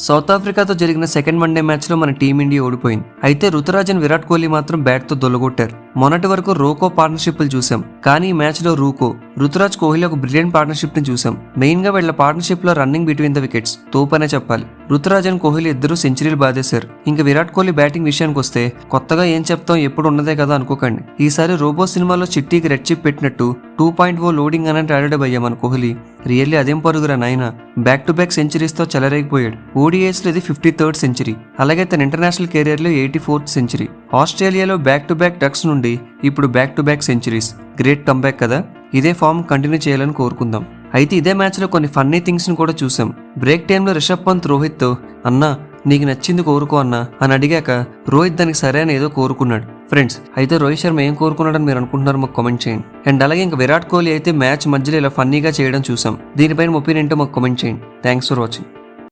South ఆఫ్రికాతో జరిగిన second one day match లో మన టీమిండియా ఓడిపోయింది. అయితే రుతురాజ్ విరాట్ కోహ్లీ మాత్రం బ్యాట్ తో దొల్లగొట్టారు. మొన్నటి వరకు రోకో పార్ట్నర్షిప్లు చూసాం, కానీ ఈ మ్యాచ్ లో రుతురాజ్ కోహ్లీ ఒక బ్రిలియంట్ పార్ట్నర్షిప్ ని చూసాం. మెయిన్ గా వీళ్ళ పార్ట్నర్షిప్ లో రన్నింగ్ బిట్వీన్ ద వికెట్స్ తోపనే చెప్పాలి. రుతురాజ్ అండ్ కోహ్లీ ఇద్దరు సెంచరీలు బాధేశారు. ఇంకా విరాట్ కోహ్లీ బ్యాటింగ్ విషయానికి వస్తే కొత్తగా ఏం చెప్తాం, ఎప్పుడు ఉన్నదే కదా అనుకోకండి. ఈసారి రోబో సినిమాలో చిట్టీకి రెడ్ చిప్ పెట్టినట్టు 2.0 లోడింగ్ అని టాలెడ్ అయ్యా మన కోహ్లీ. రియల్లీ అదేం పరుగురా నాయన, బ్యాక్ టు బ్యాక్ సెంచరీస్ తో చెలరేగిపోయాడు. ఓడిఐస్ లో ఇది 53rd సెంచరీ, అలాగే తన ఇంటర్నేషనల్ కెరీర్ లో 84th సెంచరీ. ఆస్ట్రేలియాలో బ్యాక్ టు బ్యాక్ డక్స్ నుండి ఇప్పుడు back to back centuries. Great comeback కదా. ఇదే ఫామ్ కంటిన్యూ చేయాలని కోరుకుందాం. అయితే ఇదే మ్యాచ్ లో కొన్ని ఫన్నీ థింగ్స్ ని కూడా చూసాం. బ్రేక్ టైంలో రిషబ్ పంత్ రోహిత్ తో అన్నా నీకు నచ్చింది కోరుకో అన్నా అని అడిగాక రోహిత్ దానికి సరే అని ఏదో కోరుకున్నాడు. ఫ్రెండ్స్, అయితే రోహిత్ శర్మ ఏం కోరుకున్నాడని మీరు అనుకుంటున్నారు, మాకు కామెంట్ చేయండి. అండ్ అలాగే ఇంకా విరాట్ కోహ్లీ అయితే మ్యాచ్ మధ్యలో ఇలా ఫన్నీగా చేయడం చూసాం. దీనిపైన ఒపీనియన్ ఏంటో మాకు కామెంట్ చేయండి. Thanks for watching.